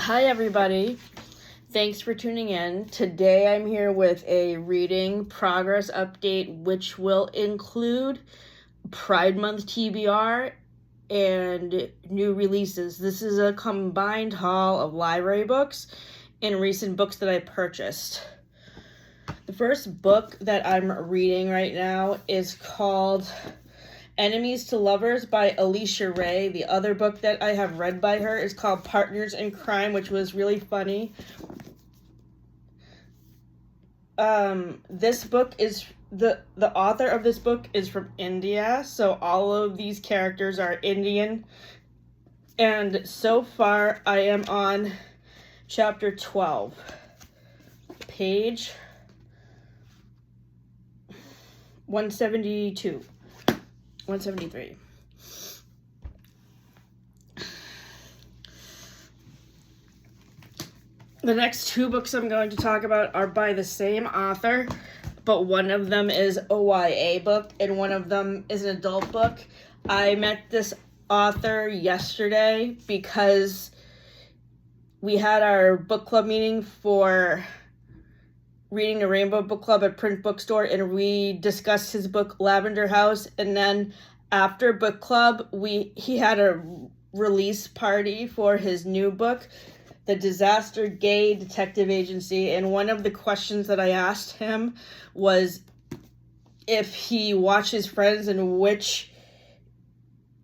Hi everybody, thanks for tuning in. Today I'm here with a reading progress update which will include Pride Month TBR and new releases. This is a combined haul of library books and recent books that I purchased. The first book that I'm reading right now is called Enemies to Lovers by Alicia Ray. The other book that I have read by her is called Partners in Crime, which was really funny. This book is the author of this book is from India, so all of these characters are Indian. And so far I am on chapter 12, page 172. 173. The next two books I'm going to talk about are by the same author, but one of them is a YA book and one of them is an adult book. I met this author yesterday because we had our book club meeting for Reading the Rainbow Book Club at Print Bookstore, and we discussed his book Lavender House. And then after book club, he had a release party for his new book, The Disaster Gay Detective Agency. And one of the questions that I asked him was if he watches Friends and which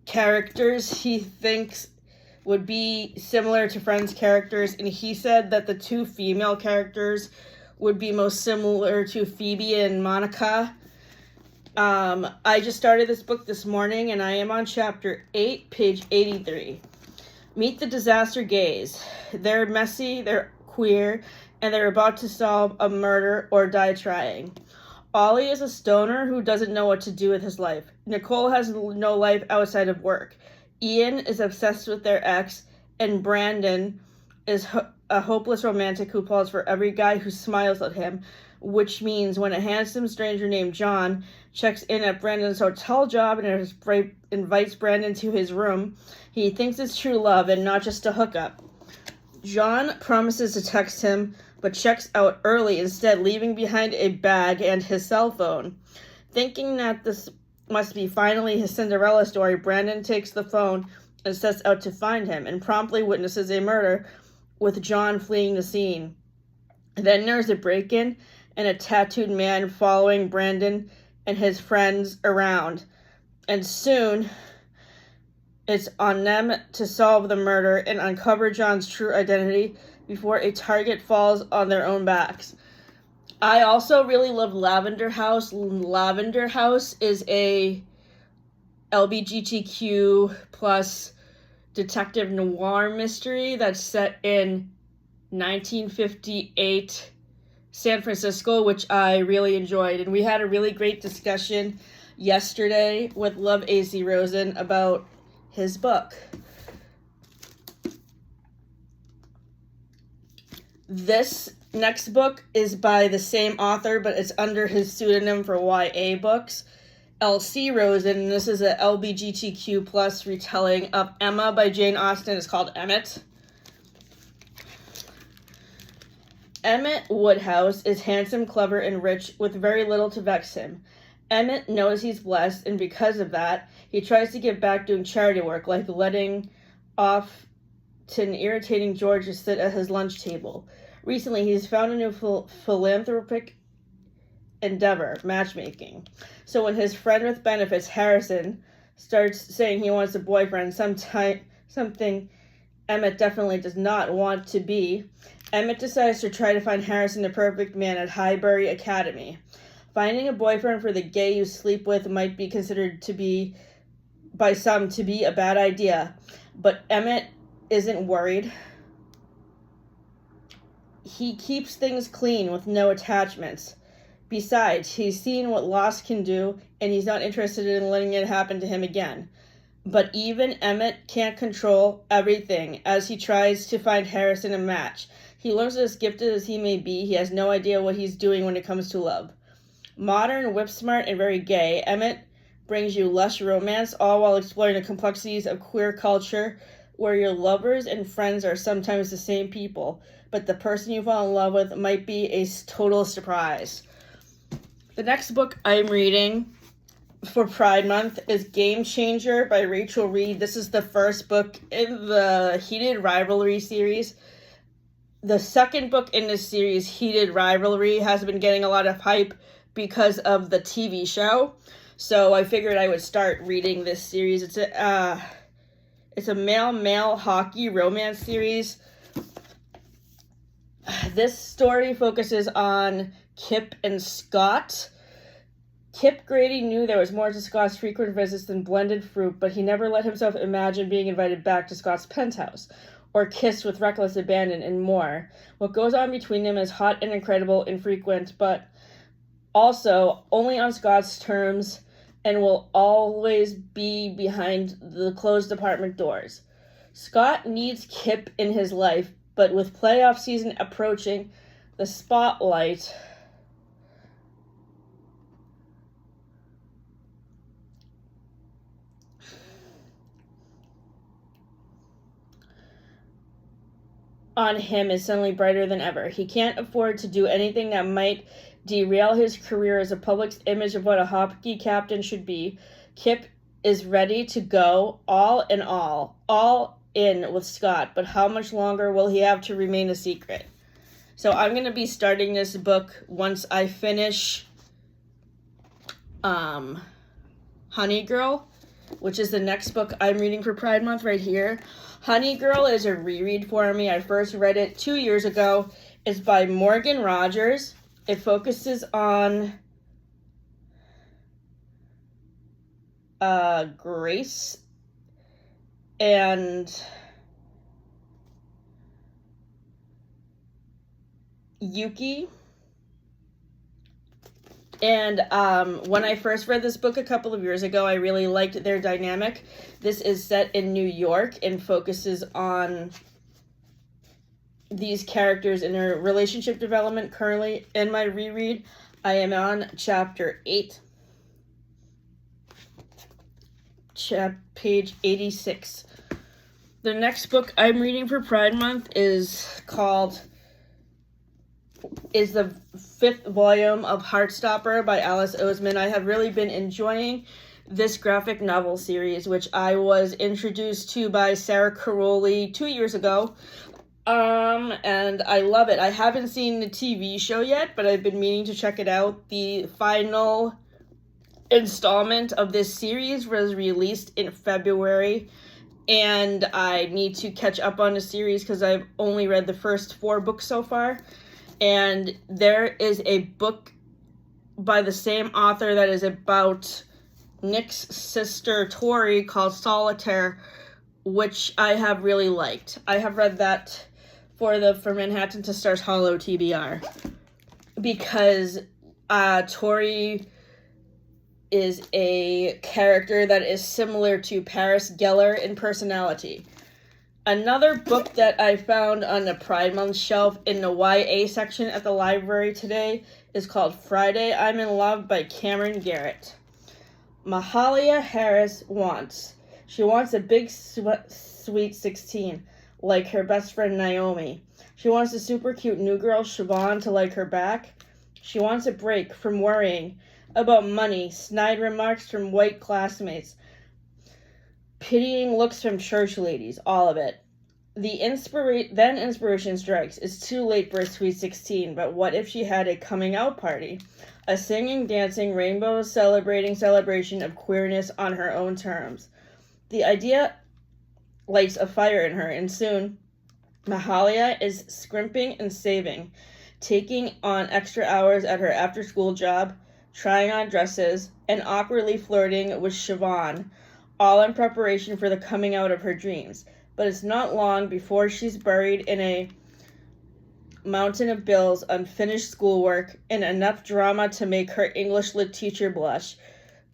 characters he thinks would be similar to Friends characters. And he said that the two female characters would be most similar to Phoebe and Monica. I just started this book this morning and I am on chapter 8, page 83. Meet the disaster gays. They're messy, they're queer, and they're about to solve a murder or die trying. Ollie is a stoner who doesn't know what to do with his life. Nicole has no life outside of work. Ian is obsessed with their ex, and Brandon is a hopeless romantic who falls for every guy who smiles at him, which means when a handsome stranger named John checks in at Brandon's hotel job and invites Brandon to his room, he thinks it's true love and not just a hookup. John promises to text him, but checks out early instead, leaving behind a bag and his cell phone. Thinking that this must be finally his Cinderella story, Brandon takes the phone and sets out to find him, and promptly witnesses a murder with John fleeing the scene. Then there's a break-in and a tattooed man following Brandon and his friends around. And soon, it's on them to solve the murder and uncover John's true identity before a target falls on their own backs. I also really love Lavender House. Lavender House is a LGBTQ plus detective noir mystery that's set in 1958 San Francisco, which I really enjoyed. And we had a really great discussion yesterday with Love A.C. Rosen about his book. This next book is by the same author, but it's under his pseudonym for YA books, L.C. Rosen, and this is a LGBTQ plus retelling of Emma by Jane Austen. It's called Emmett. Emmett Woodhouse is handsome, clever, and rich with very little to vex him. Emmett knows he's blessed, and because of that, he tries to get back doing charity work, like letting off to an irritating George to sit at his lunch table. Recently, he's found a new philanthropic endeavor, matchmaking. So when his friend with benefits, Harrison, starts saying he wants a boyfriend, something Emmett definitely does not want to be, Emmett decides to try to find Harrison the perfect man at Highbury Academy. Finding a boyfriend for the gay you sleep with might be considered to be, by some, to be a bad idea, but Emmett isn't worried. He keeps things clean with no attachments. Besides, he's seen what loss can do, and he's not interested in letting it happen to him again. But even Emmett can't control everything as he tries to find Harrison a match. He learns that as gifted as he may be, he has no idea what he's doing when it comes to love. Modern, whip-smart, and very gay, Emmett brings you lush romance, all while exploring the complexities of queer culture where your lovers and friends are sometimes the same people, but the person you fall in love with might be a total surprise. The next book I'm reading for Pride Month is Game Changer by Rachel Reed. This is the first book in the Heated Rivalry series. The second book in this series, Heated Rivalry, has been getting a lot of hype because of the TV show. So I figured I would start reading this series. It's a male hockey romance series. This story focuses on Kip and Scott. Kip Grady knew there was more to Scott's frequent visits than blended fruit, but he never let himself imagine being invited back to Scott's penthouse, or kissed with reckless abandon, and more. What goes on between them is hot and incredible, infrequent, but also only on Scott's terms, and will always be behind the closed apartment doors. Scott needs Kip in his life, but with playoff season approaching, the spotlight on him is suddenly brighter than ever. He can't afford to do anything that might derail his career as a public's image of what a hockey captain should be. Kip is ready to go all in with Scott, but how much longer will he have to remain a secret? So I'm going to be starting this book once I finish Honey Girl, which is the next book I'm reading for Pride Month right here. Honey Girl is a reread for me. I first read it 2 years ago. It's by Morgan Rogers. It focuses on Grace and Yuki. And when I first read this book a couple of years ago, I really liked their dynamic. This is set in New York and focuses on these characters in their relationship development. Currently, in my reread, I am on chapter 8, page 86. The next book I'm reading for Pride Month is the 5th volume of Heartstopper by Alice Oseman. I have really been enjoying this graphic novel series, which I was introduced to by Sarah Caroli 2 years ago. And I love it. I haven't seen the TV show yet, but I've been meaning to check it out. The final installment of this series was released in February, and I need to catch up on the series because I've only read the first 4 books so far. And there is a book by the same author that is about Nick's sister Tori called Solitaire, which I have really liked. I have read that for Manhattan to Stars Hollow TBR because Tori is a character that is similar to Paris Geller in personality. Another book that I found on the Pride Month shelf in the YA section at the library today is called Friday I'm in Love by Cameron Garrett. Mahalia Harris wants a big sweet 16 like her best friend Naomi. She wants a super cute new girl Siobhan to like her back. She wants a break from worrying about money, snide remarks from white classmates, pitying looks from church ladies, all of it. Then inspiration strikes. It's too late for a sweet 16, but what if she had a coming out party? A singing, dancing, rainbow celebration of queerness on her own terms. The idea lights a fire in her, and soon Mahalia is scrimping and saving, taking on extra hours at her after-school job, trying on dresses, and awkwardly flirting with Siobhan, all in preparation for the coming out of her dreams. But it's not long before she's buried in a mountain of bills, unfinished schoolwork, and enough drama to make her English lit teacher blush.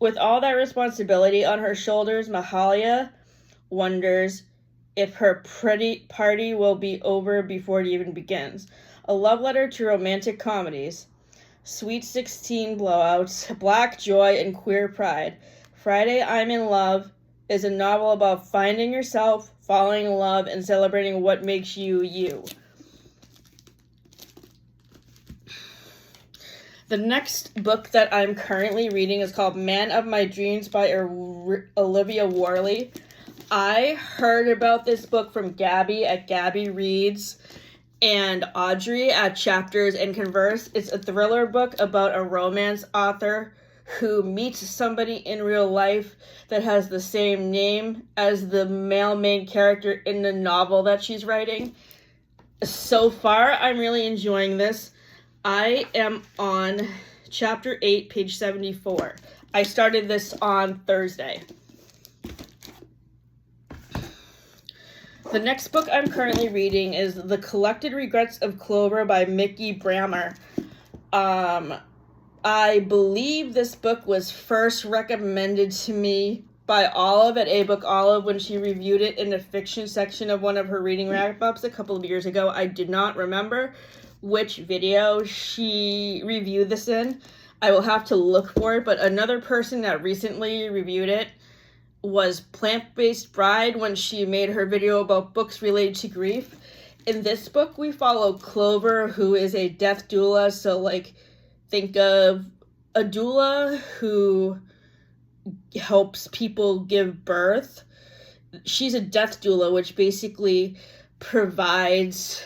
With all that responsibility on her shoulders, Mahalia wonders if her pretty party will be over before it even begins. A love letter to romantic comedies, Sweet 16 blowouts, black joy, and queer pride. Friday I'm in Love is a novel about finding yourself, falling in love, and celebrating what makes you you. The next book that I'm currently reading is called Man of My Dreams by Olivia Worley. I heard about this book from Gabby at Gabby Reads and Audrey at Chapters and Converse. It's a thriller book about a romance author who meets somebody in real life that has the same name as the male main character in the novel that she's writing. So far, I'm really enjoying this. I am on chapter 8, page 74. I started this on Thursday. The next book I'm currently reading is The Collected Regrets of Clover by Mickey Brammer. I believe this book was first recommended to me by Olive at A Book Olive when she reviewed it in the fiction section of one of her reading wrap-ups a couple of years ago. I did not remember which video she reviewed this in. I will have to look for it, but another person that recently reviewed it was Plant-Based Bride when she made her video about books related to grief. In this book, we follow Clover, who is a death doula. So, think of a doula who helps people give birth. She's a death doula, which basically provides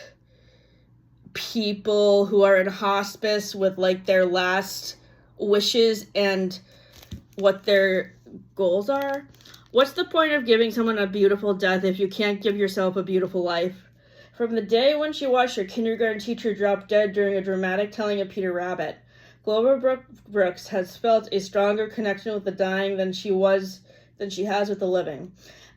people who are in hospice with their last wishes and what their goals are. What's the point of giving someone a beautiful death if you can't give yourself a beautiful life? From the day when she watched her kindergarten teacher drop dead during a dramatic telling of Peter Rabbit, Clover Brooks has felt a stronger connection with the dying than she has with the living.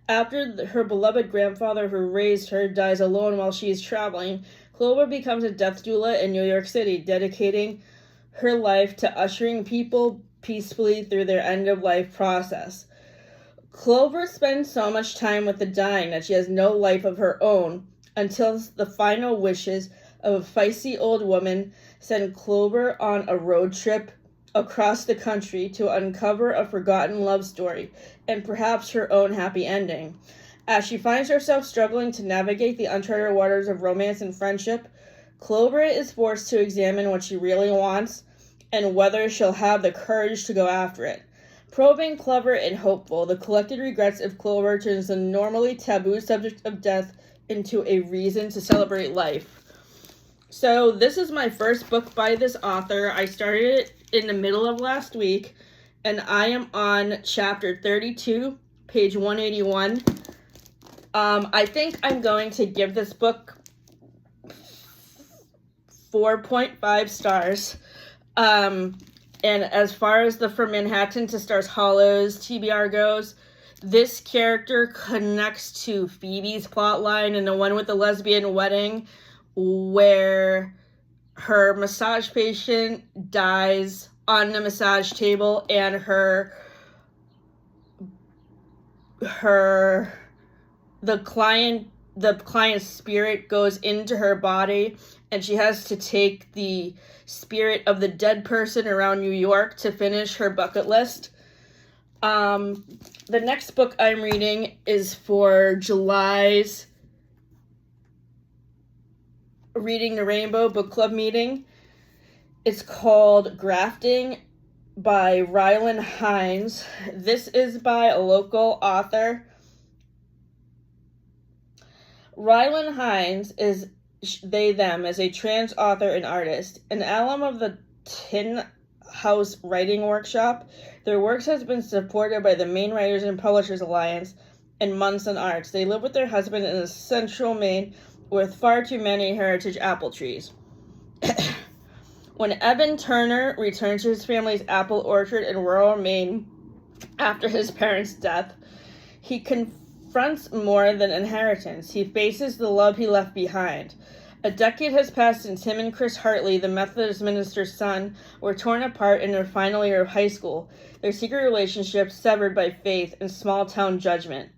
After her beloved grandfather who raised her dies alone while she is traveling, Clover becomes a death doula in New York City, dedicating her life to ushering people peacefully through their end-of-life process. Clover spends so much time with the dying that she has no life of her own until the final wishes of a feisty old woman send Clover on a road trip across the country to uncover a forgotten love story and perhaps her own happy ending. As she finds herself struggling to navigate the uncharted waters of romance and friendship, Clover is forced to examine what she really wants and whether she'll have the courage to go after it. Probing, clever, and hopeful, The Collected Regrets of Clover turns the normally taboo subject of death into a reason to celebrate life. So this is my first book by this author. I started it in the middle of last week, and I am on chapter 32, page 181. I think I'm going to give this book 4.5 stars. And as far as the From Manhattan to Stars Hollows TBR goes, this character connects to Phoebe's plotline and the one with the lesbian wedding, where her massage patient dies on the massage table and the client's spirit goes into her body, and she has to take the spirit of the dead person around New York to finish her bucket list. The next book I'm reading is for July's Reading the Rainbow Book Club meeting. It's called Grafting by Rylan Hines. This is by a local author. Rylan Hines is they/them as a trans author and artist. An alum of the Tin House Writing Workshop, their works has been supported by the Maine Writers and Publishers Alliance and Munson Arts. They live with their husband in central Maine with far too many heritage apple trees. When Evan Turner returns to his family's apple orchard in rural Maine after his parents' death, he confronts more than inheritance. He faces the love he left behind. A decade has passed since him and Chris Hartley, the Methodist minister's son, were torn apart in their final year of high school, their secret relationship severed by faith and small-town judgment.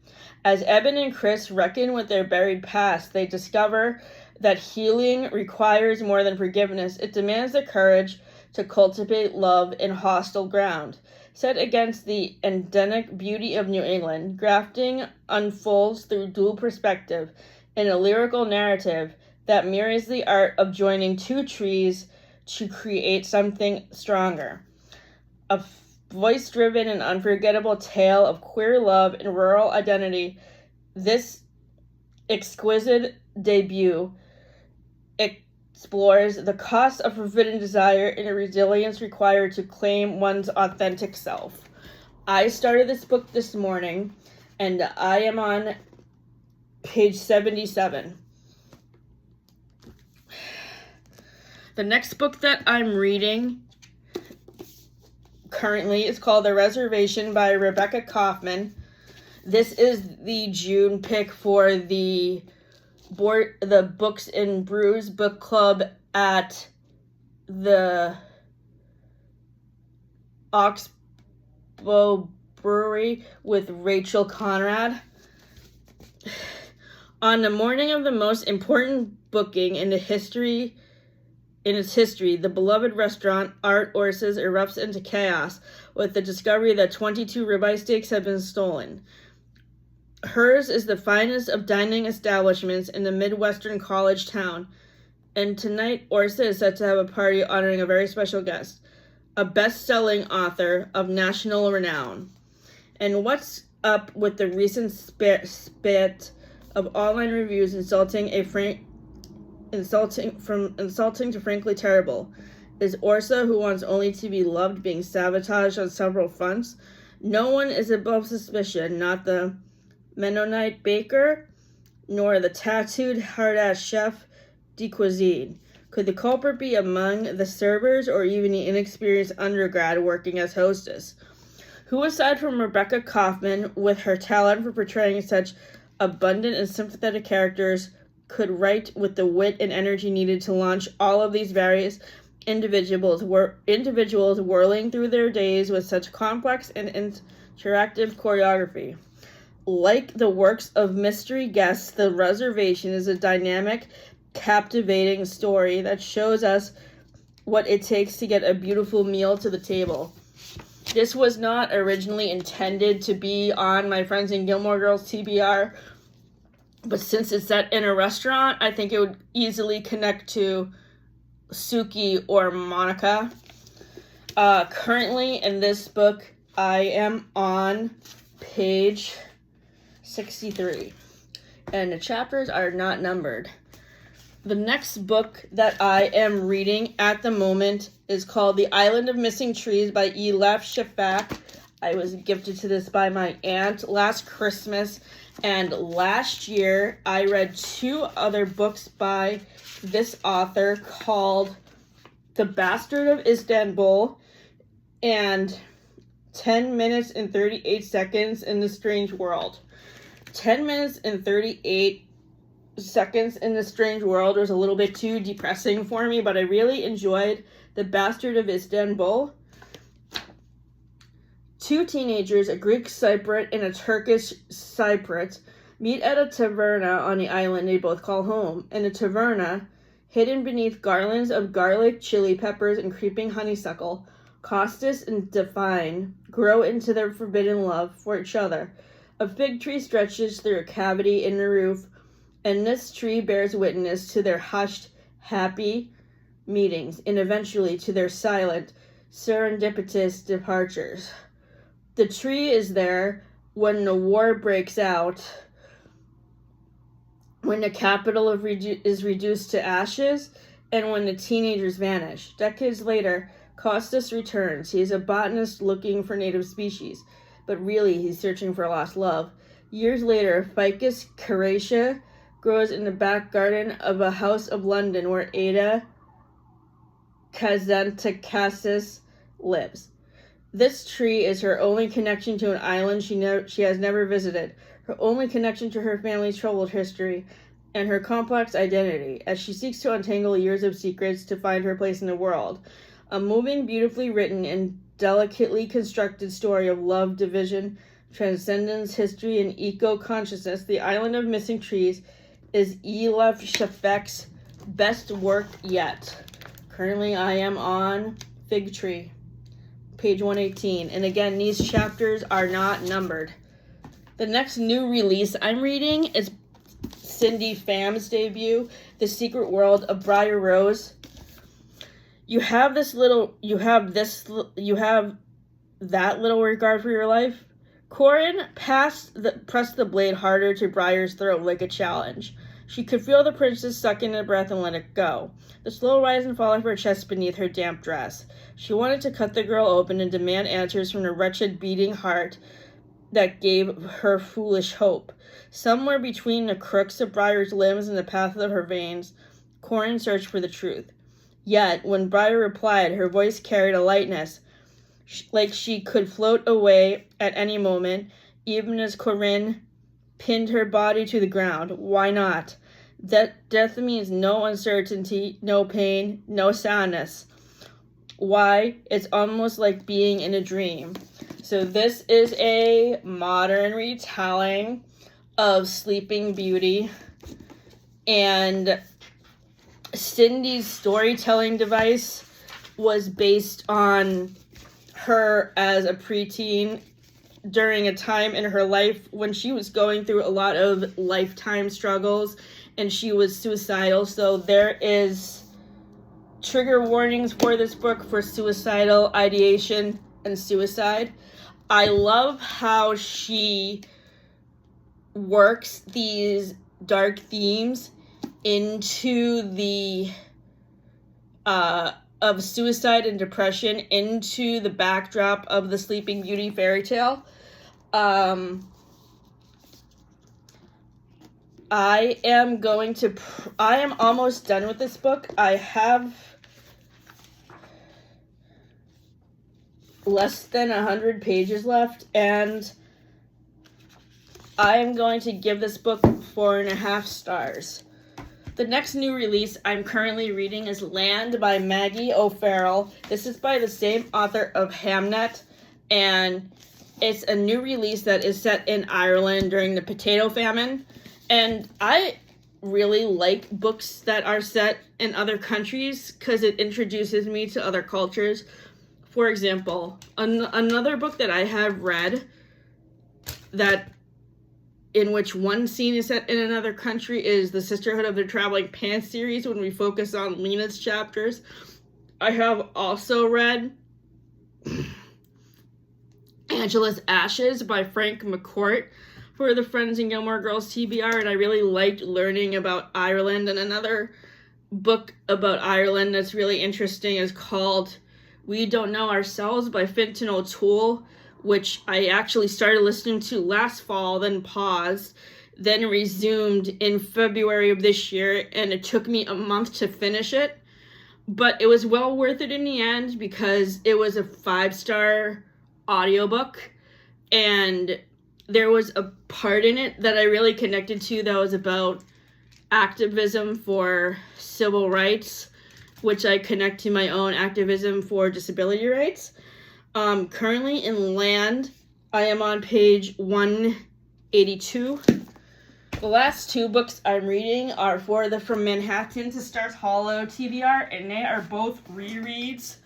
As Eben and Chris reckon with their buried past, they discover that healing requires more than forgiveness. It demands the courage to cultivate love in hostile ground. Set against the endemic beauty of New England, grafting unfolds through dual perspective in a lyrical narrative that mirrors the art of joining two trees to create something stronger. A voice-driven and unforgettable tale of queer love and rural identity, this exquisite debut explores the cost of forbidden desire and the resilience required to claim one's authentic self. I started this book this morning, and I am on page 77. The next book that I'm reading currently is called The Reservation by Rebecca Kaufman. This is the June pick for the Books and Brews book club at the Oxbow Brewery with Rachel Conrad. On the morning of the most important booking in its history, the beloved restaurant Art Orses erupts into chaos with the discovery that 22 ribeye steaks have been stolen. Hers is the finest of dining establishments in the Midwestern college town, and tonight Orsa is set to have a party honoring a very special guest, a best-selling author of national renown. And what's up with the recent spat of online reviews insulting to frankly terrible? Is Orsa, who wants only to be loved, being sabotaged on several fronts? No one is above suspicion, not the Mennonite baker, nor the tattooed hard-ass chef de cuisine. Could the culprit be among the servers or even the inexperienced undergrad working as hostess? Who, aside from Rebecca Kaufman, with her talent for portraying such abundant and sympathetic characters, could write with the wit and energy needed to launch all of these various individuals whirling through their days with such complex and interactive choreography? Like the works of mystery guests, The Reservation is a dynamic, captivating story that shows us what it takes to get a beautiful meal to the table. This was not originally intended to be on my Friends and Gilmore Girls TBR, but since it's set in a restaurant, I think it would easily connect to Suki or Monica. Currently in this book, I am on page 63, and the chapters are not numbered. The next book that I am reading at the moment is called The Island of Missing Trees by Elif Shafak. I was gifted to this by my aunt last Christmas, and last year I read two other books by this author called The Bastard of Istanbul and 10 Minutes and 38 Seconds in the Strange World. 10 Minutes and 38 Seconds in the Strange World was a little bit too depressing for me, but I really enjoyed The Bastard of Istanbul. Two teenagers, a Greek Cypriot and a Turkish Cypriot, meet at a taverna on the island they both call home. In the taverna, hidden beneath garlands of garlic, chili peppers, and creeping honeysuckle, Costas and Define grow into their forbidden love for each other. A fig tree stretches through a cavity in the roof, and this tree bears witness to their hushed, happy meetings, and eventually to their silent, serendipitous departures. The tree is there when the war breaks out, when the capital is reduced to ashes, and when the teenagers vanish. Decades later, Costas returns. He is a botanist looking for native species, but really he's searching for a lost love. Years later, Ficus cariaceae grows in the back garden of a house of London where Ada Kazantzakis lives. This tree is her only connection to an island she has never visited, her only connection to her family's troubled history, and her complex identity, as she seeks to untangle years of secrets to find her place in the world. A moving, beautifully written, and delicately constructed story of love, division, transcendence, history, and eco-consciousness, The Island of Missing Trees is Elif Shafak's best work yet. Currently, I am on Fig Tree, page 118. And again, these chapters are not numbered. The next new release I'm reading is Cindy Pham's debut, The Secret World of Briar Rose. You have that little regard for your life. Corin pressed the blade harder to Briar's throat like a challenge. She could feel the princess suck in her breath and let it go. The slow rise and fall of her chest beneath her damp dress. She wanted to cut the girl open and demand answers from the wretched beating heart that gave her foolish hope. Somewhere between the crooks of Briar's limbs and the path of her veins, Corin searched for the truth. Yet, when Briar replied, her voice carried a lightness, like she could float away at any moment, even as Corin pinned her body to the ground. Why not? Death means no uncertainty, no pain, no sadness. Why? It's almost like being in a dream. So this is a modern retelling of Sleeping Beauty. And Cindy's storytelling device was based on her as a preteen during a time in her life when she was going through a lot of lifetime struggles and she was suicidal. So there is trigger warnings for this book for suicidal ideation and suicide. I love how she works these dark themes into the of suicide and depression into the backdrop of the Sleeping Beauty fairy tale. I am almost done with this book. I have less than 100 pages left, and I am going to give this book 4.5 stars. The next new release I'm currently reading is Land by Maggie O'Farrell. This is by the same author of Hamnet, and it's a new release that is set in Ireland during the potato famine. And I really like books that are set in other countries because it introduces me to other cultures. For example, another book that I have read that in which one scene is set in another country is the Sisterhood of the Traveling Pants series, when we focus on Lena's chapters. I have also read Angela's Ashes by Frank McCourt for the Friends and Gilmore Girls TBR, and I really liked learning about Ireland. And another book about Ireland that's really interesting is called We Don't Know Ourselves by Fintan O'Toole, which I actually started listening to last fall, then paused, then resumed in February of this year, and it took me a month to finish it. But it was well worth it in the end because it was a 5-star audiobook, and there was a part in it that I really connected to that was about activism for civil rights, which I connect to my own activism for disability rights. Currently in Land, I am on page 182. The last 2 books I'm reading are for the From Manhattan to Stars Hollow TBR, and they are both rereads.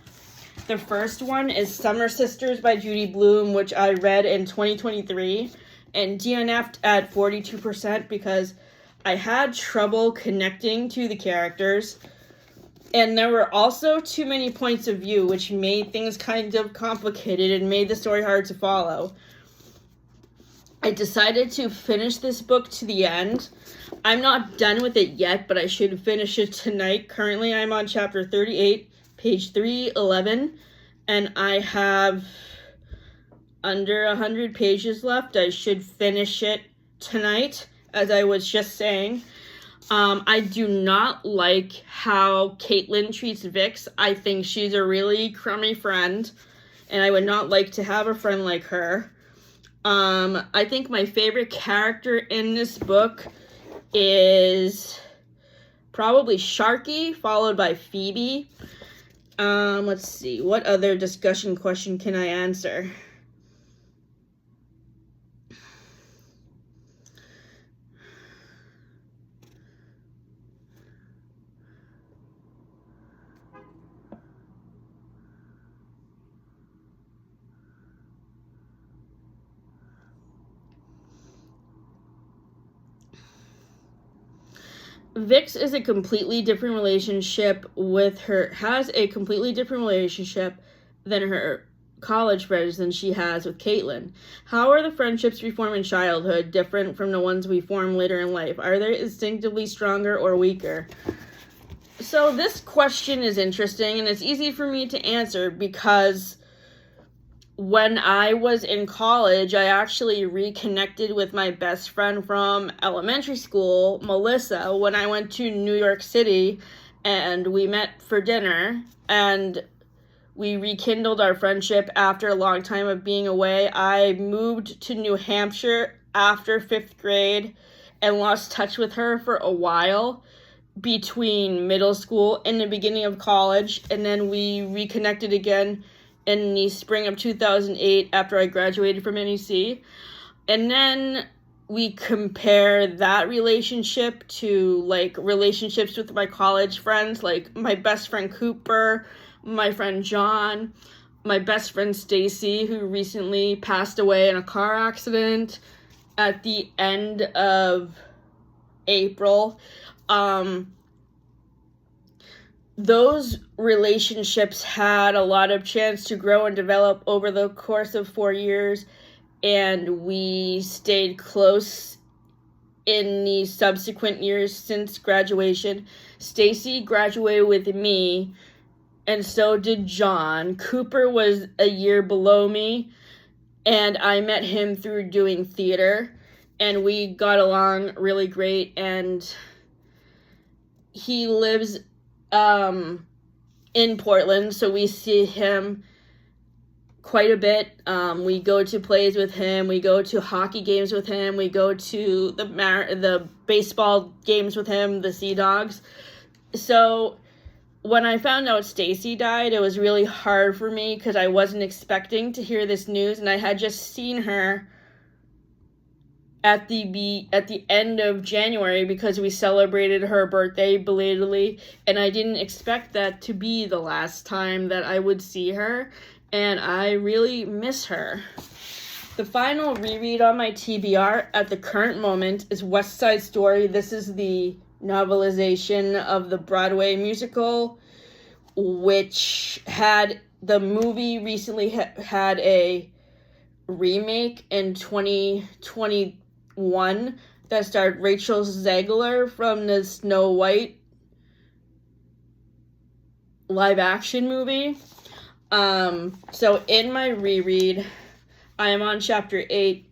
The first one is Summer Sisters by Judy Blume, which I read in 2023 and DNF'd at 42% because I had trouble connecting to the characters. And there were also too many points of view, which made things kind of complicated and made the story hard to follow. I decided to finish this book to the end. I'm not done with it yet, but I should finish it tonight. Currently, I'm on chapter 38, page 311, and I have under 100 pages left. I should finish it tonight, as I was just saying. I do not like how Caitlin treats Vix. I think she's a really crummy friend, and I would not like to have a friend like her. I think my favorite character in this book is probably Sharky, followed by Phoebe. Let's see, what other discussion question can I answer? Vix is a completely different relationship with her, has a completely different relationship than her college friends than she has with Caitlin. How are the friendships we form in childhood different from the ones we form later in life? Are they instinctively stronger or weaker? So this question is interesting, and it's easy for me to answer because when I was in college, I actually reconnected with my best friend from elementary school, Melissa, when I went to New York City, and we met for dinner, and we rekindled our friendship after a long time of being away. I moved to New Hampshire after 5th grade and lost touch with her for a while between middle school and the beginning of college, and then we reconnected again in the spring of 2008 after I graduated from NEC. And then we compare that relationship to like relationships with my college friends, like my best friend Cooper, my friend John, my best friend Stacy, who recently passed away in a car accident at the end of April. Those relationships had a lot of chance to grow and develop over the course of 4 years, and we stayed close in the subsequent years since graduation. Stacy graduated with me, and so did John. Cooper was a year below me, and I met him through doing theater, and we got along really great, and he lives in Portland, so we see him quite a bit. We go to plays with him, we go to hockey games with him, we go to the baseball games with him, the Sea Dogs. So when I found out Stacy died, it was really hard for me because I wasn't expecting to hear this news, and I had just seen her at the end of January because we celebrated her birthday belatedly, and I didn't expect that to be the last time that I would see her, and I really miss her. The final reread on my TBR at the current moment is West Side Story. This is the novelization of the Broadway musical, which had the movie recently had a remake in 2021 that starred Rachel Zegler from the Snow White live action movie. So in my reread, I am on chapter 8,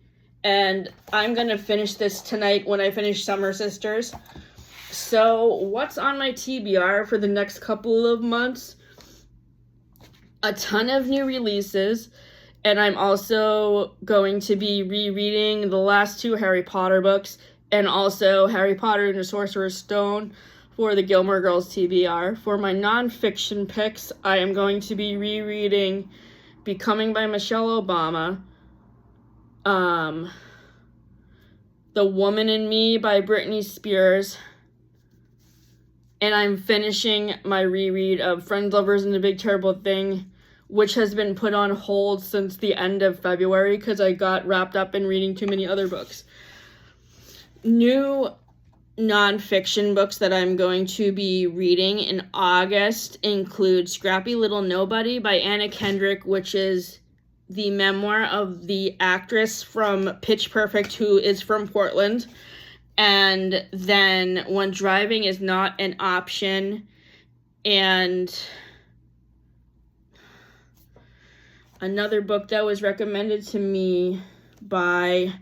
and I'm gonna finish this tonight when I finish Summer Sisters. So what's on my TBR for the next couple of months? A ton of new releases. And I'm also going to be rereading the last 2 Harry Potter books, and also Harry Potter and the Sorcerer's Stone for the Gilmore Girls TBR. For my nonfiction picks, I am going to be rereading Becoming by Michelle Obama, The Woman in Me by Britney Spears, and I'm finishing my reread of Friends, Lovers, and the Big Terrible Thing, which has been put on hold since the end of February because I got wrapped up in reading too many other books. New nonfiction books that I'm going to be reading in August include Scrappy Little Nobody by Anna Kendrick, which is the memoir of the actress from Pitch Perfect who is from Portland. And then When Driving is Not an Option, and another book that was recommended to me by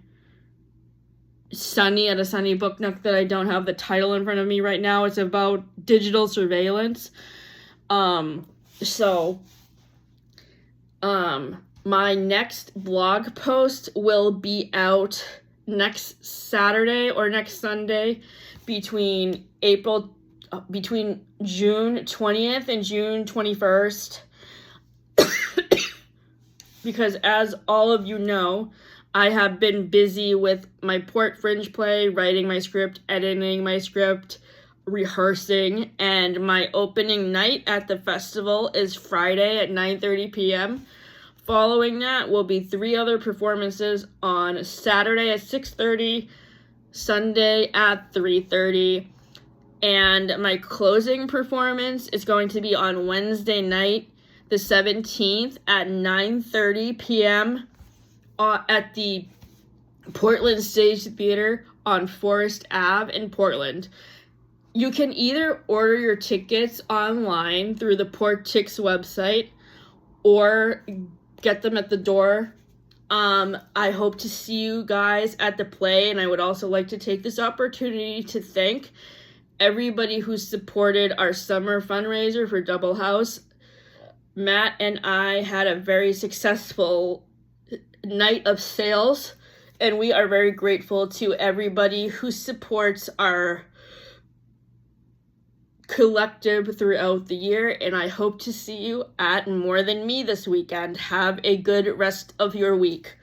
Sunny at a Sunny Book Nook that I don't have the title in front of me right now. It's about digital surveillance. My next blog post will be out next Saturday or next Sunday between June 20th and June 21st. Because as all of you know, I have been busy with my Port Fringe play, writing my script, editing my script, rehearsing, and my opening night at the festival is Friday at 9:30 p.m. Following that will be 3 other performances on Saturday at 6:30, Sunday at 3:30, And my closing performance is going to be on Wednesday night, the 17th at 9:30 p.m. At the Portland Stage Theater on Forest Ave in Portland. You can either order your tickets online through the Portix website or get them at the door. I hope to see you guys at the play, and I would also like to take this opportunity to thank everybody who supported our summer fundraiser for Double House. Matt and I had a very successful night of sales, and we are very grateful to everybody who supports our collective throughout the year, and I hope to see you at More Than Me this weekend. Have a good rest of your week.